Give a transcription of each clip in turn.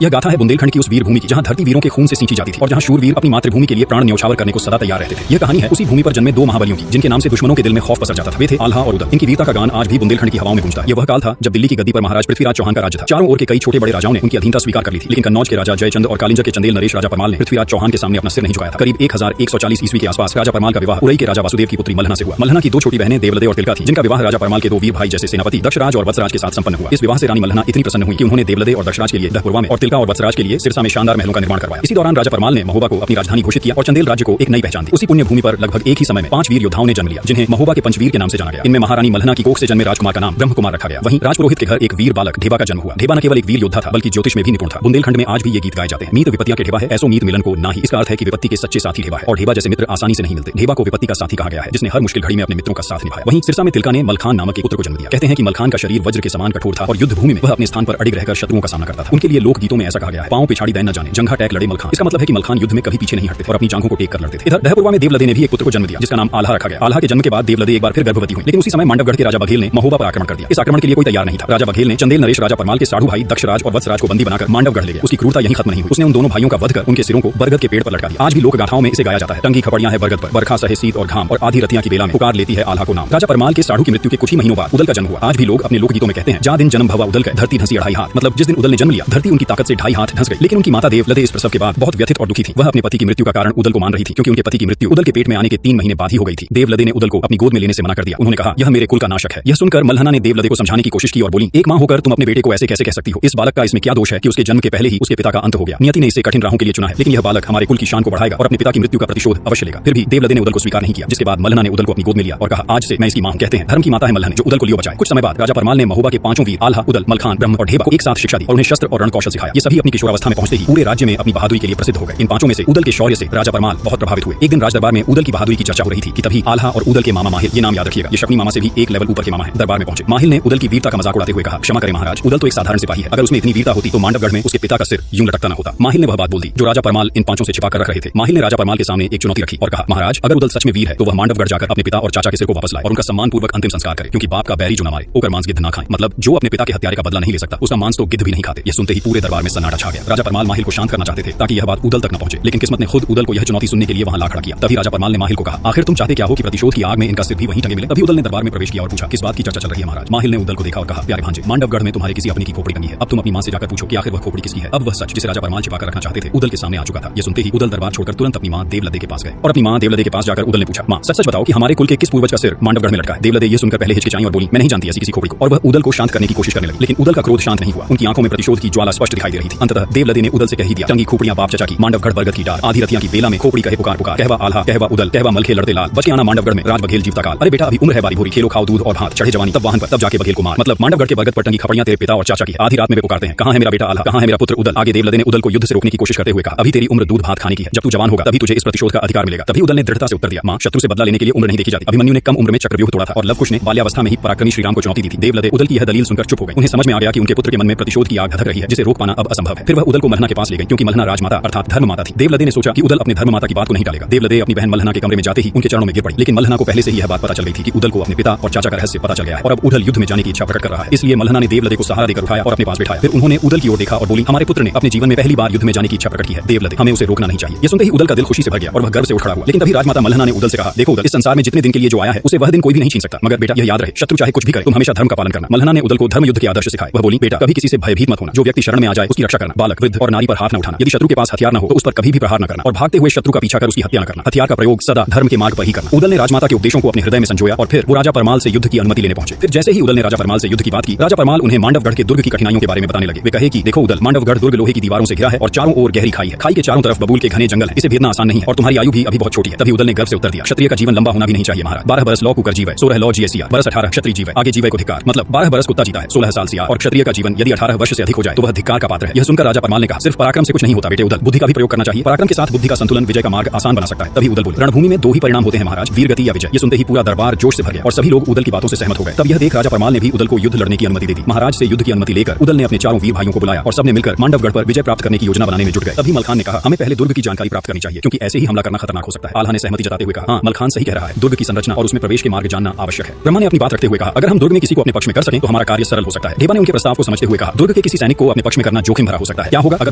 यह गाथा है बुंदेलखंड की उस वीर भूमि की जहां धरती वीरों के खून से सींची जाती थी और जहां शूरवीर अपनी मातृभूमि के लिए प्राण न्यौछावर करने को सदा तैयार रहते थे। यह कहानी है उसी भूमि पर जन्मे दो महाबलियों की जिनके नाम से दुश्मनों के दिल में खौफ पसर जाता था। वे थे आल्हा और उदल। इनकी वीरता का गान आज भी बुंदेलखंड की हवाओं में गूंजता है। यह वह काल था जब दिल्ली की गद्दी पर महाराज पृथ्वीराज चौहान का राज्य था। चारों ओर के कई छोटे बड़े राजाओं ने उनकी अधीनता स्वीकार कर ली थी, लेकिन कन्नौज के राजा जयचंद और कालिंजर के चंदेल नरेश राजा परमाल ने पृथ्वीराज चौहान के सामने अपना सिर नहीं झुकाया था। करीब 1140 ईस्वी के आसपास राजा परमाल का विवाह उरई के राजा वासुदेव की पुत्री मल्हना से हुआ। मल्हना की दो छोटी बहनें देवलदे और तिलका थी, जिनका विवाह राजा परमाल के दो वीर भाई जैसे सेनापति दक्षराज और वत्सराज के साथ संपन्न हुआ। इस विवाह से रानी मल्हना इतनी प्रसन्न हुई कि उन्होंने देवलदे और दक्षराज के लिए दहपुरवा में और तिलका और वत्सराज के लिए सिरसा में शानदार महलों का निर्माण करवाया। इसी दौरान राजा परमाल ने महोबा को अपनी राजधानी घोषित किया और चंदेल राज्य को एक नई पहचान दी। उसी पुण्य भूमि पर लगभग एक ही समय में 5 वीर योद्धाओं ने जन्म लिया, जिन्हें महोबा के पंचवीर के नाम से जाना गया। इनमें महारानी मल्हना की कोख से जन्मे राजकुमार का नाम ब्रह्मकुमार रखा गया। वहीं राजपुरोहित के घर एक वीर बालक ढेबा का जन्म हुआ। ढेबा न केवल एक वीर योद्धा था बल्कि ज्योतिष में भी निपुण था। बुंदेलखंड में आज भी ये गीत गाए जाते हैं। मीत विपत्तियां के ढेबा है, ऐसो मीत मिलन को नाही। इसका अर्थ है कि विपत्ति के सच्चे साथी ढेबा है और ढेबा जैसे मित्र आसानी से नहीं मिलते। ढेबा को विपत्ति का साथी कहा गया है, जिसने हर मुश्किल घड़ी में अपने मित्रों का साथ निभाया। वहीं सिरसा में तिलका ने मलखान नामक एक पुत्र को जन्म दिया। कहते हैं कि मलखान का शरीर वज्र के समान कठोर था और युद्ध भूमि में वह अपने स्थान पर अड़िग रहकर शत्रुओं का सामना करता था। उनके लिए लोक गीतों में ऐसा कहा गया है, पांव पिछाड़ी दैन न जाने, जंघा टैक लड़े मलखान। इसका मतलब है कि मलखान युद्ध में कभी पीछे नहीं हटते थे और अपनी जांघों को टेक कर लड़ते थे। इधर दहपुरवा में देवलदे ने भी एक पुत्र को जन्म दिया, जिसका नाम आल्हा रखा गया। आल्हा के जन्म के बाद देवलदे एक बार फिर गर्भवती हुई, लेकिन उसी समय मांडवगढ़ के राजा बघेल ने महोबा पर आक्रमण कर दिया। इस आक्रमण के लिए कोई तैयार नहीं था। राजा बघेल ने चंदेल नरेश राजा परमाल के साढ़ू भाई दक्षराज और वत्सराज को बंदी बनाकर मांडवगढ़ ले गया। उसकी क्रूरता यहीं खत्म नहीं हुई। उसने उन दोनों भाइयों का वध कर उनके सिरों को बरगद के पेड़ पर लटका दिया। आज भी लोक गाथाओं में इसे गाया जाता है। टंगी खपड़ियां है बरगद पर, बरखा सहे शीत और घाम, और आधी रतियां की बेला में पुकार लेती है आल्हा को नाम। राजा परमाल के साढ़ू की मृत्यु के कुछ ही महीनों बाद उदल का जन्म हुआ। आज भी लोग अपने लोक गीतों में कहते हैं, जा दिन जन्म भवा उदल का, धरती धंसी 2.5 हाथ। मतलब जिस दिन उदल ने जन्म लिया, धरती उनकी ताकत से 2.5 हाथ धंस गई। लेकिन उनकी माता देवलदे इस प्रसव के बाद बहुत व्यथित और दुखी थी। वह अपने पति की मृत्यु का कारण उदल को मान रही थी, क्योंकि उनके पति की मृत्यु उदल के पेट में आने के 3 महीने बाद ही हो गई थी। देवलदे ने उदल को अपनी गोद में लेने से मना कर दिया। उन्होंने कहा, यह मेरे कुल का नाशक है। यह सुनकर मल्हना ने देवलदे को समझाने की कोशिश की और बोली, एक मां होकर तुम अपने बेटे को ऐसे कैसे कह सकती हो? इस बालक का इसमें क्या दोष है कि उसके जन्म के पहले ही उसके पिता का अंत हो गया? नियति ने इसे कठिन राहों के लिए चुना है, लेकिन यह बालक हमारे कुल की शान को बढ़ाएगा और अपने पिता की मृत्यु का प्रतिशोध अवश्य लेगा। फिर भी देवलदे ने उदल को स्वीकार नहीं किया, जिसके बाद मल्हना ने उदल को अपनी गोद में लिया और कहा, आज से मैं इसकी मां हूं। कहते हैं धर्म की माता है मल्हना, जो उदल को लियो बचाए। कुछ समय बाद राजा परमाल ने महोबा के 5 वीर आल्हा, उदल, मलखान, ब्रह्म और ढेबा को एक साथ शिक्षा दी और उन्हें शस्त्र और रणकौशल सिखाया। ये सभी अपनी किशोरावस्था में पहुंचते ही पूरे राज्य में अपनी बहादुरी के लिए प्रसिद्ध हो गए। इन 5 में से उदल के शौर्य से राजा परमाल बहुत प्रभावित हुए। एक दिन राजदरबार में उदल की बहादुरी की चर्चा हो रही थी कि तभी आल्हा और उदल के मामा माहिल, ये नाम याद रखिएगा, ये शकुनी मामा से भी एक लेवल ऊपर के मामा है, दरबार में पहुंचे। माहिल ने उदल की वीरता का मजाक उड़ाते हुए कहा, क्षमा करें महाराज, उदल तो एक साधारण सिपाही है। अगर उसमें इतनी वीरता होती तो मांडवगढ़ में उसके पिता का सिर यूं लटकता न होता। माहिल ने वह बात बोल दी जो राजा परमाल इन 5 से छिपा कर रख रहे थे। माहिल ने राजा परमाल के सामने एक चुनौती रखी और कहा, महाराज, अगर उदल सच में वीर है तो वह मांडवगढ़ जाकर अपने पिता और चाचा के सिर को वापस लाए और उनका सम्मानपूर्वक अंतिम संस्कार करे, क्योंकि बाप का बैरी जो न मारे, ओकर मांस गिद्ध ना खाए। मतलब जो अपने पिता के हत्यारे का बदला नहीं ले सकता, उसका मांस तो गिद्ध भी नहीं खाते। यह सुनते ही पूरे दरबार में सन्नाटा छा गया। राजा परमाल माहिल को शांत करना चाहते थे ताकि यह बात उदल तक न पहुंचे, लेकिन किस्मत ने खुद उदल को यह चुनौती सुनने के लिए वहां ला खड़ा किया। तभी राजा परमाल ने माहिल को कहा, आखिर तुम चाहते क्या हो कि प्रतिशोध की आग में इनका सिर भी वहीं टंगे मिले? तभी उदल ने दरबार में प्रवेश किया और पूछा, किस बात की चर्चा चल रही है महाराज? माहिल ने उदल को देखा और कहा, प्यारे भांजे, मांडवगढ़ में तुम्हारे किसी अपने की खोपड़ी टंगी है। अब तुम अपनी मां से जाकर पूछो कि आखिर वह खोपड़ी किसकी है। अब वह सच जिसे राजा परमाल छिपा कर रखना चाहते थे उदल के सामने आ चुका था। यह सुनते ही उदल दरबार छोड़कर तुरंत अपनी मां देवलदे के पास गए और अपनी मां देवलदे के पास जाकर उदल ने पूछा, मां, सच सच बताओ कि हमारे कुल के किस पूर्वज का सिर मांडवगढ़ में लटका है? देवलदे यह सुनकर पहले हिचकिचाई और बोली, मैं नहीं जानती ऐसी किसी खोपड़ी को। और वह उदल को शांत करने की कोशिश करने लगी, लेकिन उदल का क्रोध शांत नहीं हुआ। उनकी आंखों में प्रतिशोध की ज्वाला स्पष्ट दिखाई दे रही थी। अंततः देवलदे ने उदल से कह ही दिया, टंगी खोपड़ियां बाप चचा की, मांडवगढ़ बरगद की डाल, आधी रतियां की बेला में खोपड़ी कहे पुकार पुकार, कहवा आल्हा, कहवा उदल, कहवा मलखे लड़ते लाल, बच के आना मांडवगढ़ में राज बघेल जीवता काल। अरे बेटा, अभी उम्र है बारी भोरी, खेलो खाओ दूध और भात, चढ़े जवानी तब वाहन पर, तब जाके बघेल को मार। मतलब मांडवगढ़ के बरगद पर टंगी खपड़ियां तेरे पिता और चाचा की, आधी रात में वे पुकारते हैं, कहां है मेरा बेटा आल्हा, कहां है मेरा पुत्र उदल? आगे देवलदे ने उदल को युद्ध से रोकने की कोशिश करते हुए कहा, अभी तेरी उम्र दूध भात खाने की है, जब तू जवान होगा तभी तुझे इस प्रतिशोध का अधिकार मिलेगा। तभी उदल ने दृढ़ता से उत्तर दिया, मां, शत्रु से बदला लेने के लिए उम्र नहीं देखी जाती। अभिमन्यु ने कम उम्र में चक्रव्यूह तोड़ा था और लवकुश ने बाल्यावस्था में ही पराक्रमी श्रीराम को चुनौती दी थी। देवलदे उदल की यह दलील सुनकर चुप हो गए। उन्हें समझ में आ गया कि उनके पुत्र के मन में प्रतिशोध की आग धधक रही है, जिसे रोक पाना अब असंभव है। फिर वह उदल को मल्हना के पास ले गई, क्योंकि मल्हना राजमाता अर्थात धर्म माता थी। देवलदे ने सोचा कि उदल अपने धर्म माता की बात को नहीं टालेगा। देवलदे अपनी बहन मल्हना के कमरे में जाते ही उनके चरणों में गिर पड़ी, लेकिन मल्हना को पहले से ही यह बात पता चल गई थी कि उदल को अपने पिता और चाचा का रहस्य पता चल गया है और अब उदल युद्ध में जाने की इच्छा प्रकट कर रहा है। इसलिए मल्हना ने देवलदे को सहारा देकर उठाया और अपने पास बिठाया। फिर उन्होंने उदल की ओर देखा और बोली, हमारे पुत्र ने अपने जीवन में पहली बार युद्ध में जाने की इच्छा प्रकट की है देवलदे, हमें उसे रोकना नहीं चाहिए। ये सुनते ही उदल का दिल खुशी से भर गया और वह गर्व से उठ खड़ा हुआ। लेकिन तभी राजमाता मल्हना ने उदल से कहा, देखो उदल, इस संसार में जितने दिन के लिए जो आया है उसे वह दिन कोई भी नहीं छीन सकता, मगर बेटा यह याद रहे, शत्रु चाहे कुछ भी करे, तुम हमेशा धर्म का पालन करना। मल्हना ने उदल को धर्म युद्ध के आदर्श सिखाए। वह बोली, बेटा, कभी किसी से भयभीत मत होना, जो व्यक्ति शरण में आ जाए उसकी रक्षा करना, बालक, वृद्ध और नारी पर हाथ न उठाना, यदि शत्रु के पास हथियार न हो तो उस पर कभी भी प्रहार न करना और भागते हुए शत्रु का पीछा कर उसकी हत्या न करना। हथियार का प्रयोग सदा धर्म के मार्ग पर ही करना। उदल ने राजमाता के उपदेशों को अपने हृदय में संजोया और फिर वो राजा परमाल से युद्ध की अनुमति लेने पहुंचे। फिर जैसे ही उदल ने राजा परमाल से युद्ध की बात की, राजा परमाल उन्हें मांडवगढ़ के दुर्ग की कठिनाइयों के बारे में बताने लगे। वे कहे कि देखो उदल, मांडवगढ़ दुर्ग लोहे की दीवारों से घिरा है और चारों ओर गहरी खाई है। खाई के चारों तरफ बबूल के घने जंगल है, इसे भेदना आसान नहीं है और तुम्हारी आयु भी अभी बहुत छोटी है। तभी उदल ने गर्व से उत्तर दिया, क्षत्रिय का जीवन लंबा होना भी नहीं चाहिए महाराज। 12 बरस लौ कुकर जीवे, 16 लौ जिये सियार, बरस 18 क्षत्रिय जीवे, आगे जीवे को धिक्कार। मतलब 12 बरस कुत्ता जीता है, 16 साल सियार, और क्षत्रिय का जीवन यदि 18 वर्ष से अधिक हो जाए तो वह धिक्कार का पात्र है। यह सुनकर राजा परमाल ने कहा, सिर्फ पराक्रम से कुछ नहीं होता बेटे उदल, बुद्धि का भी प्रयोग करना चाहिए। पराक्रम के साथ बुद्धि का संतुलन विजय का मार्ग आसान बना सकता है। तभी उदल बोले, रणभूमि में 2 ही परिणाम होते हैं महाराज, वीर गति या विजय। ये सुनते ही पूरा दरबार जोश से भर गया और सभी लोग उदल की बातों से सहमत हो गए। तब यह देख राजा परमाल ने भी उदल को युद्ध लड़ने की अनुमति दे दी। महाराज से युद्ध की अनुमति लेकर उदल ने अपने चारों वीर भाइयों को बुलाया और सबने मिलकर मांडवगढ़ पर विजय प्राप्त करने की योजना बनाने में जुट गए। तभी मलखान ने कहा, हमें पहले दुर्ग की जानकारी प्राप्त करनी चाहिए, क्योंकि ऐसे ही हमला करना खतरनाक हो सकता है। आल्हा ने सहमति जताते हुए कहा, हाँ मलखान सही कह रहा है, दुर्ग की संरचना और उसमें प्रवेश के मार्ग जानना आवश्यक है। ब्रह्मा ने अपनी बात रखते हुए कहा, अगर हम दुर्ग में किसी को अपने पक्ष में कर सकें तो हमारा कार्य सरल हो सकता है। ढेबा ने उनके प्रस्ताव को समझते हुए कहा, दुर्ग के किसी सैनिक को अपने पक्ष में करना जोखिम भरा हो सकता है। क्या होगा अगर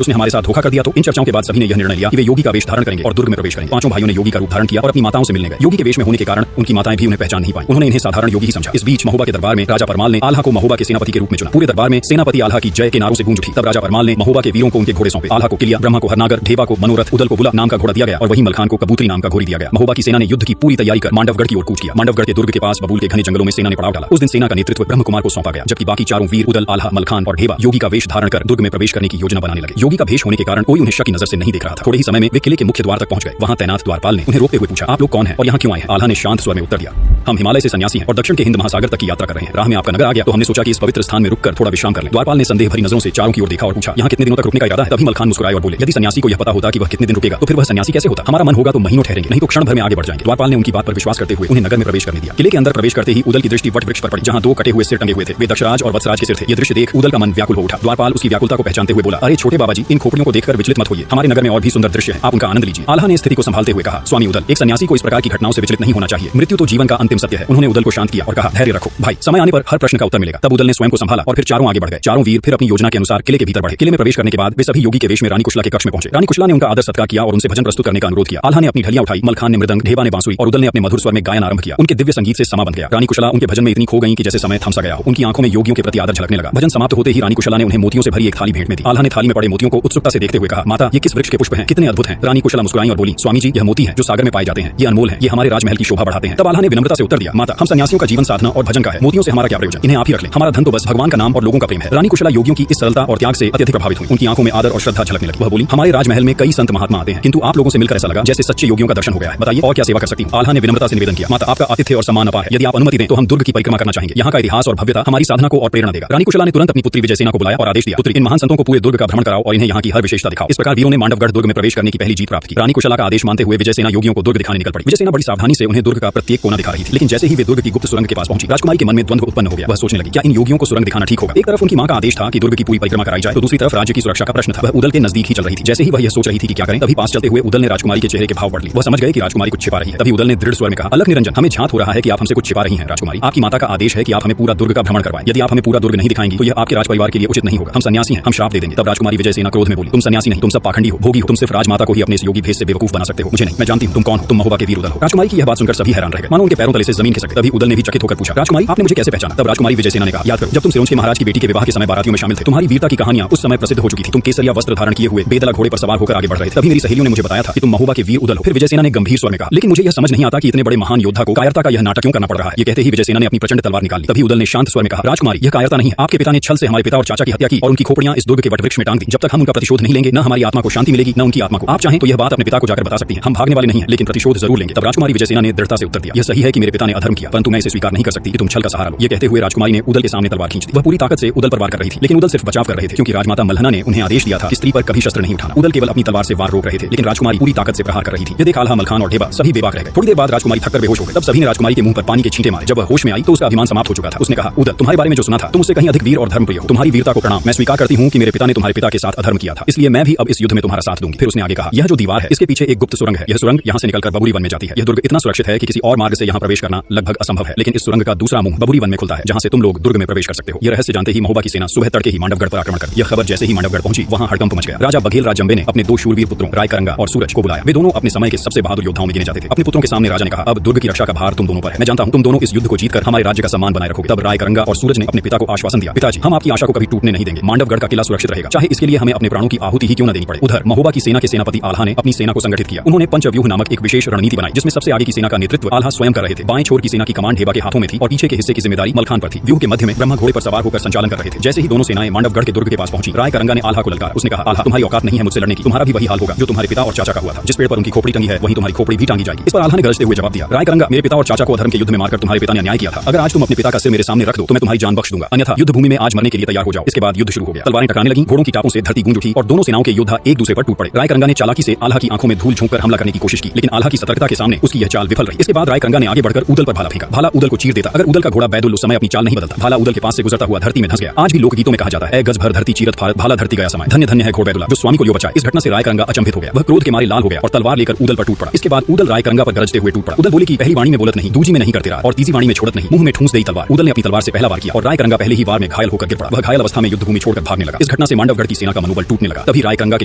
उसने हमारे साथ धोखा कर दिया? तो इन चर्चाओं के बाद सभी ने यह निर्णय लिया कि वे योगी का वेश धारण करेंगे और दुर्ग में प्रवेश करेंगे। पांचों भाइयों ने योगी का रूप धारण किया और अपनी माताओं से मिलने गए। योगी के वेश में होने के कारण उनकी माताएं भी उन्हें पहचान नहीं पाई। उन्होंने इन्हें साधारण योगी ही समझा। इस बीच महोबा के दरबार में राजा परमाल ने आल्हा को महोबा के सेनापति के रूप में चुना। पूरे दरबार में सेनापति आल्हा की जय के नारों से गूंज उठी। तब राजा परमाल ने महोबा के वीरों को उनके घोड़े सौंपे। आल्हा को किलिया, ब्रह्मा को हरनागर, ढेबा को मनोरथ, उदल को बुला नाम का घोड़ा दिया गया और वहीं मलखान को कबूतरी नाम का घोड़ी दिया गया। महोबा की सेना ने युद्ध की पूरी तैयारी कर मांडवगढ़ की ओर कूच किया। मांडवगढ़ के दुर्ग के पास बबूल के घने जंगलों में सेना ने पड़ाव डाला। उस दिन सेना का नेतृत्व ब्रह्म कुमार को सौंपा गया, जबकि बाकी चारों वीर उदल, आल्हा, मलखान और ढेबा योगी का वेश धारण कर दुर्ग में प्रवेश करने की योजना बनाने लगे। योगी का भेष होने के कारण कोई उन्हें शक की नजर से नहीं देख रहा था। थोड़े ही समय में वे किले के मुख्य द्वार तक पहुंच गए। वहां तैनात द्वारपाल ने उन्हें रोकते हुए पूछा, आप लोग कौन हैं और यहाँ क्यों आए हैं? आल्हा ने शांत स्वर में उत्तर दिया, हम हिमालय से सन्यासी हैं और दक्षिण के हिंद महासागर तक की यात्रा कर रहे हैं। राह में आपका नगर आ गया तो हमने सोचा कि इस पवित्र स्थान में रुककर थोड़ा विश्राम कर लें। द्वारपाल ने संदेह भरी नजरों से चारों की ओर देखा और पूछा, यहाँ कितने दिनों तक रुकने का इरादा है? तभी मलखान मुस्कुराए और बोले, यदि सन्यासी को यह पता होता कि वह कितने दिन रुकेगा तो फिर वह सन्यासी कैसे होता? हमारा मन होगा तो महीनों ठहरेंगे, नहीं तो क्षण भर में आगे बढ़ जाएंगे। द्वारपाल ने उनकी बात पर विश्वास करते हुए उन्हें नगर में प्रवेश करने दिया। किले के अंदर प्रवेश करते ही उदल की दृष्टि वट वृक्ष पर पड़ी, जहां दो कटे हुए सिर टंगे हुए थे। वे दक्षराज और वत्सराज के सिर थे। यह दृश्य देख उदल का मन व्याकुल हो उठा। द्वारपाल उसकी व्याकुलता को पहचानते हुए बोला, अरे छोटे बाबा जी, इन खोपड़ियों को देखकर विचलित मत होइए। हमारे नगर में और भी सुंदर दृश्य है, आप उनका आनंद लीजिए। आल्हा ने स्थिति को संभालते हुए कहा, स्वामी उदल, एक सन्यासी को इस प्रकार की घटनाओं से विचलित नहीं होना चाहिए। मृत्यु तो जीवन का अंतिम सत्य है। उन्होंने उदल को शांत किया और कहा, धैर्य रखो भाई, समय आने पर हर प्रश्न का उत्तर मिलेगा। तब उदल ने स्वयं को संभाला और फिर चारों आगे बढ़ गए। चारों वीर फिर अपनी योजना के अनुसार किले के भीतर बढ़े। किले में प्रवेश करने के बाद वे सभी योगी के वेश में रानी कुशला के कक्ष में पहुंचे। रानी कुशला ने उनका आदर सत्कार किया और उनसे भजन प्रस्तुत करने का अनुरोध किया। आल्हा ने अपनी ढलियां उठाई, मलखान ने मृदंग, ढेबा ने बांसुरी और उदल ने अपने मधुर स्वर में गायन आरंभ किया। उनके दिव्य संगीत से समा बंध गया। रानी कुशला उनके भजन में इतनी खो गई कि जैसे समय थम सा गया हो। उनकी आंखों में योगियों के प्रति आदर झलकने लगा। भजन समाप्त होते ही रानी कुशला ने उन्हें मोतियों से भरी एक थाली भेंट में दी। आल्हा ने थाली में पड़े मोतियों को उत्सुकता से देखते हुए कहा, माता, ये किस वृक्ष के पुष्प हैं? कितने अद्भुत हैं। रानी कुशला मुस्कुराई और बोली, स्वामी जी, यह मोती हैं जो सागर में पाए जाते हैं। ये अनमोल हैं, ये हमारे राजमहल की शोभा बढ़ाते हैं। तब आल्हा ने विनम्रता से उत्तर दिया, माता, हम सन्यासियों का जीवन साधना और भजन का है, मोतियों से हमारा क्या प्रयोजन? इन्हें आप ही रख लें। हमारा धन तो बस भगवान का नाम और लोगों का प्रेम है। रानी कुशला योगियों की इस सरलता और त्याग से अत्यधिक प्रभावित हुई। उनकी आंखों में आदर और श्रद्धा झलकने लगी। वह बोली, हमारे राजमहल में कई संत महात्मा आते हैं, किंतु आप लोगों से मिलकर ऐसा लगा जैसे सच्चे योगियों का दर्शन हो गया है। बताइए और क्या सेवा कर सकती हूँ? आल्हा ने विनम्रता से निवेदन किया, माता, आपका आतिथ्य और सम्मान अपार है। यदि आप अनुमति दें तो हम दुर्ग की परिक्रमा करना चाहेंगे। यहाँ का इतिहास और भव्यता हमारी साधना को और प्रेरणा देगा। रानी कुशला ने तुरंत अपनी पुत्री विजयसेना को बुलाया और आदेश दिया, पुत्री, इन महान संतों को पूरे दुर्ग का भ्रमण कराओ और इन्हें यहाँ की हर विशेषता दिखाओ। इस प्रकार वीरों ने मांडवगढ़ दुर्ग में प्रवेश करने की पहली जीत प्राप्त की। रानी कुशला का आदेश मानते हुए विजयसेना योगियों को दुर्ग दिखाने निकल पड़ी। विजयसेना बड़ी सावधानी से उन्हें दुर्ग का प्रत्येक कोना दिखा रही थी, लेकिन जैसे ही वे दुर्ग की गुप्त सुरंग के पास पहुंची, राजकुमारी के मन में द्वंद्व उत्पन्न हो गया। वह सोचने लगी, क्या इन योगियों को सुरंग दिखाना ठीक होगा? एक तरफ उनकी मां का आदेश था कि दुर्ग की पूरी परिक्रमा कराई जाए, तो दूसरी तरफ राज्य की सुरक्षा का प्रश्न था। वह उदल के नजदीक ही चल रही थी। जैसे ही वह यह सोच रही थी कि क्या करें, तभी पास चलते हुए उदल ने राजकुमारी के चेहरे के भाव पढ़ लिए। वह समझ गए कि राजकुमारी कुछ छिपा रही है। तभी उदल ने दृढ़ स्वर में कहा, अलख निरंजन, हमें झांत हो रहा है कि आप हमसे कुछ छिपा रही हैं। राजकुमारी, आपकी माता का आदेश है कि आप हमें पूरा दुर्ग का भ्रमण करवाएं। यदि आप हमें पूरा दुर्ग नहीं दिखाएंगी तो यह आपके राजपरिवार के लिए उचित नहीं होगा। हम सन्यासी हैं, हम श्राप दे देंगे। तब राजकुमारी विजयसेना क्रोध में बोली, तुम सन्यासी नहीं, तुम सब पाखंडी हो, भोगी हो। तुम सिर्फ राजमाता को ही अपने इस योगी भेष से बेवकूफ बना सकते हो, मुझे नहीं। मैं जानती हूं तुम कौन हो, तुम महोबा के वीर उदल हो। राजकुमारी की यह बात सुनकर सभी हैरान रह गए, मानो उनके पैरों तले से जमीन खिसक गई। तभी उदल ने भी चकित होकर पूछा, राजकुमारी, आपने मुझे कैसे पहचाना? तब राजकुमारी विजयसेना ने कहा, याद करो, जब तुम सिरोंज के महाराज की बेटी के विवाह के समय बारातियों में शामिल थे, तुम्हारी वीरता की कहानियां उस समय प्रसिद्ध हो चुकी थी। तुम केसरिया वस्त्र धारण किए हुए बेदला घोड़े पर सवार होकर आगे बढ़ रहे थे। तभी मेरी सहेलियों ने मुझे बताया था कि तुम महोबा के वीर उदल हो। फिर विजयसेना ने गंभीर स्वर में कहा, लेकिन मुझे यह समझ नहीं आता कि इतने बड़े महान योद्धा को कायरता का यह नाटक क्यों करना पड़ रहा है। ये कहते ही विजयसेना ने अपनी प्रचंड तलवार निकाल ली। तभी उदल ने शांत स्वर में कहा, राजकुमारी, यह कायरता नहीं है। आपके पिता ने छल से हमारे पिता और चाचा की हत्या की और उनकी खोपड़ियां इस दुर्ग के वटवृक्ष में टांग दी। जब तक हम उनका प्रतिशोध नहीं लेंगे, न हमारी आत्मा को शांति मिलेगी, न उनकी आत्मा को। आप चाहें तो यह बात अपने पिता को जाकर बता सकती हैं। हम भागने वाले नहीं हैं, लेकिन प्रतिशोध जरूर लेंगे। तब राजकुमारी विजयसेना ने दृढ़ता से उत्तर दिया, यह सही है कि मेरे पिता ने अधर्म किया, परंतु मैं इसे स्वीकार नहीं कर सकती कि तुम छल का सहारा लो। ये कहते हुए राजकुमारी ने उदल के सामने तलवार खींच दी। वह पूरी ताकत से उदल पर वार कर रही थी, लेकिन उदल सिर्फ बचाव कर रहे थे, क्योंकि राजमाता मल्हना ने उन्हें आदेश दिया था कि स्त्री पर कभी शस्त्र नहीं उठाना। उदल केवल अपनी तलवार से वार रोक रहे थे, लेकिन राजकुमारी पूरी ताकत से प्रहार कर रही थी। यह देख आल्हा, मलखान और ढेबा सभी बेबाक रह गए। थोड़ी देर बाद राजकुमारी थककर बेहोश हो गई। तब सभी ने राजकुमारी के मुंह पर पानी के छींटे मारे। जब वह होश में आई तो उसका अभिमान समाप्त हो चुका था। उसने कहा, उदल, तुम्हारे बारे में जो सुना था, तुम उससे कहीं अधिक वीर और धर्मप्रिय हो। तुम्हारी वीरता को प्रणाम। मैं स्वीकार करती हूं कि मेरे पिता ने तुम्हारे पिता के साथ अधर्म किया था, इसलिए मैं भी अब इस युद्ध में तुम्हारा साथ दूंगी। फिर उसने आगे कहा, यह जो दीवार है, इसके पीछे एक गुप्त सुरंग है। यह सुरंग यहाँ से निकलकर बबूरी वन में जाती है। यह दुर्ग इतना सुरक्षित है कि किसी और मार्ग से यहाँ प्रवेश करना लगभग असंभव है, लेकिन इस सुरंग का दूसरा मुंह बबूरी वन में खुलता है, जहाँ से तुम लोग दुर्ग में प्रवेश कर सकते हो। यह रहस्य जानते ही महोबा की सेना सुबह तड़के ही मांडवगढ़ पर आक्रमण कर। यह खबर जैसे ही मांडवगढ़ पहुंची, वहाँ हड़कंप मच गया। राजा बघेल राज जंबे ने अपने दो शूरवीर पुत्रों रायकरंगा और सूरज को बुलाया। वे दोनों अपने समय के सबसे बहादुर योद्धाओं में गिने जाते थे। अपने पुत्रों के सामने राजा ने कहा, अब दुर्ग की रक्षा का भार तुम दोनों पर है। मैं जानता हूं तुम दोनों इस युद्ध को जीतकर हमारे राज्य का सम्मान बनाए रखोगे। तब रायकरंगा और सूरज ने अपने पिता को आश्वासन दिया, पिताजी, हम आपकी आशा को कभी टूटने नहीं देंगे। मांडवगढ़ का किला सुरक्षित रहेगा, चाहे इसके लिए हमें अपने प्राणों की आहुति ही क्यों न देनी पड़े। उधर महोबा की सेना के सेनापति आल्हा ने अपनी सेना को संगठित किया। उन्होंने पंचव्यूह नामक एक विशेष रणनीति बनाई, जिसमें सबसे आगे की सेना का नेतृत्व आल्हा स्वयं कर रहे थे। बाएं छोर की सेना की कमांड ढेबा के हाथों में थी और पीछे के हिस्से की जिम्मेदारी मलखान पर थी। व्यूह के मध्य में ब्रह्मा घोड़े पर सवार होकर संचालन कर रहे थे। जैसे ही दोनों सेनाएं मांडवगढ़ के दुर्ग के पास पहुंची, रायकरंगा ने आल्हा को ललकारा। उसने कहा, आल्हा, तुम्हारी औकात नहीं है मुझसे लड़ने की। तुम्हारा भी वही हाल होगा जो तुम्हारे पिता और चाचा का हुआ था। जिस पेड़ पर उनकी खोपड़ी टंगी है, वहीं तुम्हारी खोपड़ी भी टांगी जाएगी। इस पर आल्हा ने गरजते हुए जवाब दिया, रायकरंगा, मेरे पिता और चाचा को अधर्म के युद्ध में मारकर तुम्हारे पिता ने अन्याय किया था। अगर आज तुम अपने पिता का सिर मेरे सामने रख दो तो मैं तुम्हारी जान बख्श दूंगा, अन्यथा युद्ध भूमि में आज मरने के लिए तैयार हो जाओ। इसके बाद युद्ध शुरू हो गया। तलवारें टकराने लगी, घोड़ों की टापों से धरती गूंज उठी और दोनों सेनाओं के योद्धा एक दूसरे पर टूट पड़े। रायकरंगा ने चालाकी से आल्हा की आंखों में धूल झोंककर हमला करने की कोशिश की, लेकिन आल्हा की सतर्कता के सामने उसकी यह चाल विफल रही। इसके बाद रायकरंगा ने आगे बढ़कर उदल पर भाला फेंका। भाला उदल को चीर देता। अगर उदल का घोड़ा बैदुल उस समय अपनी चाल नहीं बदलता, भाला उदल के पास से गुजरता हुआ धरती में धंस गया। आज भी लोकगीतों में कहा जाता है, गज भर धरती चीरत फारत, भाला धरती गया समय। धन्य धन्य है घोड़ बैदुला जो स्वामी को लियो बचाए। इस घटना से रायकरंगा अचंभित हो गया। वह क्रोध के मारे लाल हो गया और तलवार लेकर उदल पर टूट पड़ा। इसके बाद उदल रायकरंगा पर गरजते हुए टूट पड़ा। उदल बोले कि पहली वाणी में बोलत नहीं, दूजी में नहीं करते रहा और तीसरी वाणी में छोड़त नहीं। मुंह में ठूंस देई तलवार। उदल ने अपनी तलवार से पहला वार किया और रायकरंगा पहले ही वार में घायल होकर गिर पड़ा। वह घायल अवस्था में युद्ध भूमि छोड़कर भागने लगा। इस इस घटना से मांडवगढ़ की सेना का मनोबल टूटने लगा। तभी रायकरंगा के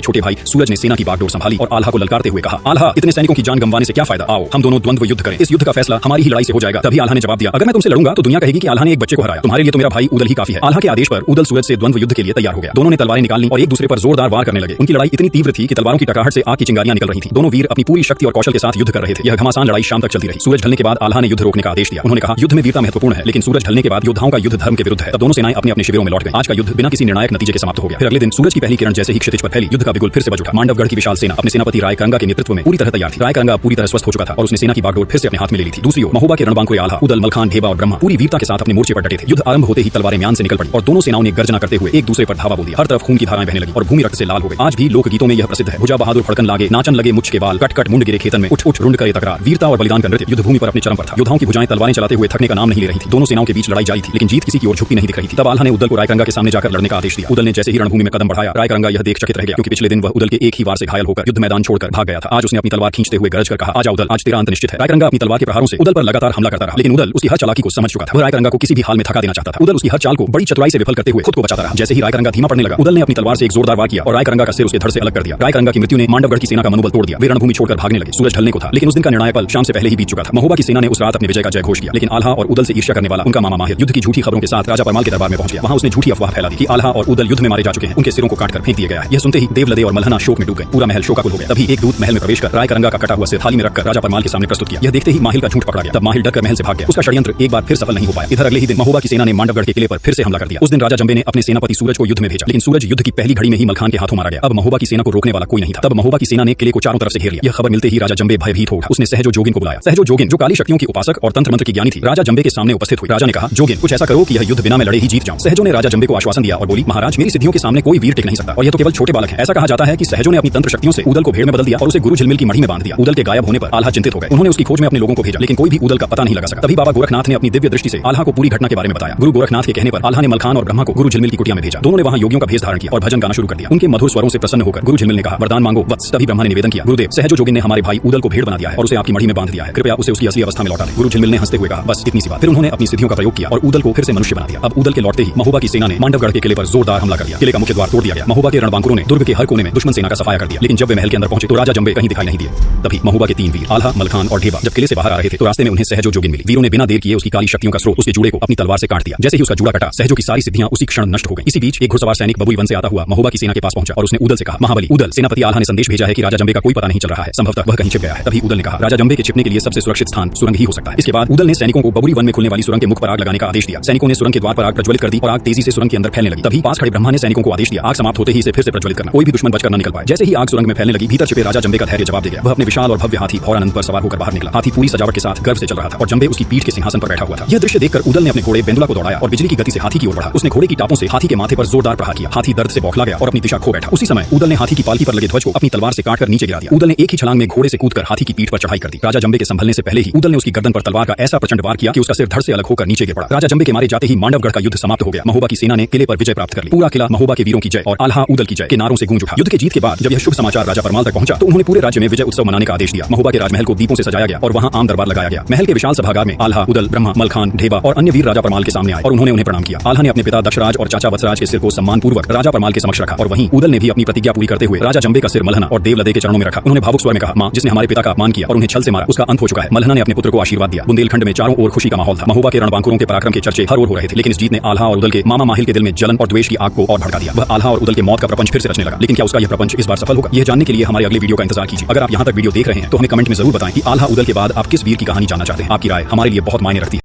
छोटे भाई सूरज ने सेना की बागडोर संभाली और आल्हा को ललकारते हुए कहा, आल्हा, इतने सैनिकों की जान गंवाने से क्या फायदा, आओ हम दोनों द्वंद्व युद्ध करें, इस युद्ध का फैसला हमारी ही लड़ाई से हो जाएगा। तभी आल्हा ने जवाब दिया, अगर मैं तुमसे लड़ूंगा तो दुनिया कहेगी कि आल्हा ने एक बच्चे को हराया, तुम्हारे लिए तो मेरा भाई उदल ही काफी है। आल्हा के आदेश पर उदल सूरज से द्वंद्व युद्ध के लिए तैयार हो गया। दोनों ने तलवारें निकाली और एक दूसरे पर जोरदार वार करने लगे। उनकी लड़ाई इतनी तीव्र थी कि तलवारों की टकराहट से आग की चिंगारियां निकल रही थी। दोनों वीर अपनी पूरी शक्ति और कौशल के साथ युद्ध कर रहे थे। यह घमासान लड़ाई शाम तक चलती रही। सूरज ढलने के बाद आल्हा ने युद्ध रोकने का आदेश दिया। उन्होंने कहा, युद्ध में वीरता महत्वपूर्ण है, लेकिन सूरज ढलने के बाद योद्धाओं का युद्ध धर्म के विरुद्ध है। तब दोनों सेनाएं अपने अपने शिविरों में लौट गईं। आज का युद्ध बिना किसी निर्णायक नतीजे के समाप्त हो गया। फिर अगले दिन सूरज की पहली किरण जैसे ही क्षितिज पर फैली, युद्ध का बिगुल फिर से बज उठा। मांडवगढ़ की विशाल सेना अपने सेनापति रायकरंगा के नेतृत्व में पूरी तरह तैयार थी। रायकरंगा पूरी तरह स्वस्थ हो चुका था और उसने सेना की बागडोर फिर से अपने हाथ में ले ली थी। दूसरी ओर महोबा के रणबांकुरे आल्हा, उदल, मलखान, ढेबा और ब्रह्मा पूरी वीरता के साथ अपने मोर्चे पर डटे थे। युद्ध आरंभ होते ही तलवारें म्यान से निकल पड़ी और दोनों सेनाओं ने गर्जना करते हुए एक दूसरे पर धावा बोल दिया। हर तरफ खून की धाराएं बहने लगी और भूमि रक्त से लाल हो गई। आज भी लोकगीतों में यह प्रसिद्ध है, भुजा बहादुर फड़कन लागे, नाचन लगे मुझ के बाल, कट कट मुंड गिरे खेतन में, उठ उठ रुंड करे तकरार। वीरता और बलिदान का नृत्य युद्ध भूमि पर अपने चरम पर था। योद्धाओं की भुजाएं तलवारें चलाते हुए थकने का नाम नहीं ले रही थी। दोनों सेनाओं के बीच लड़ाई जारी थी, लेकिन जीत किसी की ओर झुकती नहीं दिख रही थी। तब आल्हा ने उदल को रायकरंगा के सामने जाकर लड़ने का आदेश दिया। उदल ने जैसे ही रणभूमि में कदम बढ़ाया, रायकरंगा यह देख चकित रह गया, क्योंकि पिछले दिन वह उदल के एक ही वार से घायल होकर युद्ध मैदान छोड़कर भाग गया था। आज उसने अपनी तलवार खींचते हुए गरज कर कहा, आजा उदल, आज तेरा अंत निश्चित है। रायकरंगा अपनी तलवार के प्रहारों से उदल पर लगातार हमला करता रहा, लेकिन उदल उसकी हर चालाकी को समझ चुका था। वह रायकरंगा को किसी भी हाल में थका देना चाहता था। उदल उसकी हर चाल को बड़ी चतुराई से विफल करते हुए खुद को बचाता रहा। जैसे ही रायकरंगा धीमा पड़ने लगा, उदल ने अपनी तलवार से एक जोरदार वार किया और रायकरंगा का सिर उसके धड़ से अलग कर दिया। रायकरंगा की मृत्यु ने मांडवगढ़ की सेना का मनोबल तोड़ दिया। वे रणभूमि छोड़कर भागने लगे। सूरज ढलने को था, लेकिन उस दिन का निर्णायक पल शाम से पहले ही बीत चुका था। महोबा की सेना ने उस रात अपने विजय का जय घोष किया, लेकिन आल्हा और उदल से ईर्ष्या करने वाला उनका मामा माहिर युद्ध की झूठी खबरों के साथ राजा परमाल के दरबार में पहुंच गया। वहां उसने झूठी अफवाह फैला दी कि आल्हा और उदल युद्ध में मारे जा चुके हैं, उनके सिरों को काटकर फेंक दिया गया है। यह सुनते ही देवलदे और मल्हना शोक में डूब गए। पूरा महल शोकाकुल हो गया। तभी एक दूत महल में प्रवेश कर रायकरंगा का कटा हुआ सिर थाली में रखकर राजा परमाल के सामने प्रस्तुत किया। यह देखते ही माहिल का झूठ पकड़ा गया। तब माहिल डरकर महल से भाग गया। उसका षड्यंत्र एक बार फिर सफल नहीं हो पाया। इधर अगले ही दिन महोबा की सेना ने मांडवगढ़ के किले पर फिर से हमला कर दिया। उस दिन राजा जंबे ने अपने सेनापति सूरज को युद्ध में भेजा, लेकिन सूरज युद्ध की पहली घड़ी में ही मलखान के हाथों मारा गया। अब महोबा की सेना को रोकने वाला कोई नहीं था। तब महोबा की सेना ने किले को चारों तरफ से घेर लिया। यह खबर मिलते ही राजा जंबे भयभीत हो उठा। उसने सहजो जोगिन को बुलाया। सहजो जोगिन, जो काली शक्तियों की उपासक और तंत्र मंत्र की ज्ञानी थी, राजा जंबे के सामने उपस्थित हुई। राजा ने कहा, जोगिन, कुछ ऐसा करो कि यह युद्ध बिना मैं लड़े ही जीत जाऊं। सहजो ने राजा जंबे को आश्वासन दिया और बोली, महाराज, मेरी सिद्धियों के सामने कोई वीर टिक नहीं सकता, और यह तो केवल छोटे बालक हैं। ऐसा कहा जाता है कि सहजो ने अपनी तंत्र शक्तियों से उदल को भेड़ में बदल दिया और उसे गुरु झिलमिल की मढ़ी में बांध दिया। उदल के गायब होने पर आल्हा चिंतित हो गए। उन्होंने उसकी खोज में अपने लोगों को भेजा, लेकिन कोई भी उदल का पता नहीं लगा सका। तभी बाबा गोरखनाथ ने अपनी दिव्य दृष्टि से आल्हा को पूरी घटना के बारे में बताया। गुरु गोरखनाथ के कहने पर आल्हा ने मलखान और ब्रह्मा को गुरु झिलमिल की कुटिया में भेजा। दोनों ने वहां योगियों का भेष धारण किया और भजन गाना शुरू कर दिया। उनके मधुर स्वरों से प्रसन्न होकर गुरु झिलमिल ने कहा, वरदान मांगो वत्स। तभी ब्रह्मा ने निवेदन किया, गुरुदेव, सहजो जोगिन ने हमारे भाई उदल को भेड़ बना दिया है और उसे आपकी मढ़ी में बांध दिया है, कृपया उसे उसकी असली अवस्था में लौटा दें। गुरु झिलमिल ने हंसते हुए कहा, बस इतनी सी बात। फिर उन्होंने अपनी सिद्धियों का प्रयोग किया और उदल को फिर से मनुष्य बना दिया। अब उदल के लौटते ही महोबा की सेना ने मांडवगढ़ के किले पर जोरदार हमला कर दिया। किले का मुख्य द्वार तोड़ दिया गया। महोबा के रणबांकुरों ने दुर्ग के हर कोने में दुश्मन सेना का सफाया कर दिया, लेकिन जब वे महल के अंदर पहुंचे तो राजा जंबे कहीं दिखाई नहीं दिए। तभी महोबा के तीन वीर आल्हा, मलखान और ढेबा जब किले से बाहर आ रहे थे तो रास्ते में उन्हें सहजो जोगिन मिली। वीरों ने बिना देर किए उसकी काली शक्तियों का स्रोत, उसके जूड़े को अपनी तलवार से काट दिया। जैसे ही उसका जूड़ा कटा, सहजो की सारी सिद्धियां उसी क्षण नष्ट हो गई। इसी बीच एक घुड़सवार सैनिक बबुल वन से आता हुआ महोबा की सेना के पास पहुंचा और उसने उदल से कहा, महाबली उदल, सेनापति आल्हा ने संदेश भेजा है कि राजा जंबे का कोई पता नहीं चल रहा है, संभवतः वह कहीं छिप गया है। तभी उदल ने कहा, राजा जंबे के छिपने के लिए सबसे सुरक्षित स्थान सुरंग ही हो सकता है। इसके बाद उदल ने सैनिकों को बबुरी वन में खुलने वाली सुरंग के मुख पर आग लगाने का आदेश दिया। सैनिकों ने सुरंग के द्वार पर आग प्रज्वलित कर दी और आग तेजी से सुरंग के अंदर फैलने लगी। तभी पास खड़े ब्रह्मा ने सैनिकों को आदेश दिया, आग समाप्त होते ही इसे फिर से प्रज्वलित करना, कोई भी दुश्मन बचकर न निकल पाए। जैसे ही आग सुरंग में फैलने लगी, भीतर छिपे राजा जंबे का धैर्य जवाब दे गया। वह अपने विशाल और भव्य हाथी भौरानंद पर सवार होकर बाहर निकला। हाथी पूरी सजावट के साथ गर्व से चल रहा था और जंबे उसकी पीठ के सिंहासन पर बैठा हुआ था। यह दृश्य देखकर उदल ने अपने घोड़े बेंदुला को दौड़ाया और बिजली की गति से हाथी की ओर बढ़ा। उसने घोड़े की टापों से हाथी के माथे पर जोरदार प्रहार किया। हाथी दर्द से बौखला गया और अपनी दिशा खो बैठा। उसी समय उदल ने हाथी की पालकी पर लगे ध्वज को अपनी तलवार से काटकर नीचे गिरा दिया। उदल ने एक ही छलांग में घोड़े से कूदकर हाथी की पीठ पर चढ़ाई कर दी। राजा जंबे के संभलने से पहले ही उदल ने उसकी गर्दन पर तलवार का ऐसा प्रचंड वार किया कि उसका सिर धड़ से अलग होकर नीचे गिर पड़ा। राजा जंबे के मारे जाते ही मांडवगढ़ का युद्ध समाप्त हो गया। महोबा की सेना ने किले पर विजय प्राप्त कर ली। पूरा किला महोबा के वीरों की जय और आल्हा उदल की जय के नारों से गूंज उठा। युद्ध के जीत के बाद जब यह शुभ समाचार राजा परमाल तक पहुंचा तो उन्होंने पूरे राज्य में विजय उत्सव मनाने का आदेश दिया। महोबा के राजमहल को दीपों से सजाया गया और वहां आम दरबार लगाया गया। महल के विशाल सभागार में आल्हा, उदल, ब्रह्मा, मलखान, ढेबा और अन्य वीर राजा परमाल के सामने आए और उन्होंने उन्हें प्रणाम किया। आल्हा ने अपने पिता दक्षराज और चाचा वत्सराज के सिर को सम्मानपूर्वक राजा परमाल के समक्ष रखा और वहीं उदल ने भी अपनी प्रतिज्ञा पूरी करते हुए राजा जंबे का सिर मल्हना और देवलदे के चरणों में रखा। उन्होंने भावुक स्वर में कहा, मां, जिसने हमारे पिता का अपमान किया और उन्हें छल से मारा, उसका अंत हो चुका है। मल्हना ने अपने पुत्र को आशीर्वाद दिया। बुंदेलखंड में चारों ओर खुशी का माहौल था। महोबा के रणबांकुरों के पराक्रम के चर्चे हर ओर हो रहे थे, लेकिन इस जीत ने आल्हा और उदल के मामा माहिल के दिल में जलन और द्वेष की आग को और भड़का दिया। वह आल्हा और उदल के मौत का प्रपंच फिर से रचने लगा। लेकिन क्या उसका यह प्रपंच इस बार सफल होगा? यह जानने के लिए हमारे अगले वीडियो का इंतजार कीजिए। अगर आप यहां तक वीडियो देख रहे हैं तो हमें कमेंट में जरूर बताएं कि आल्हा उदल के बाद आप किस वीर की कहानी जानना चाहते हैं। आपकी राय हमारे लिए बहुत मायने रखती है।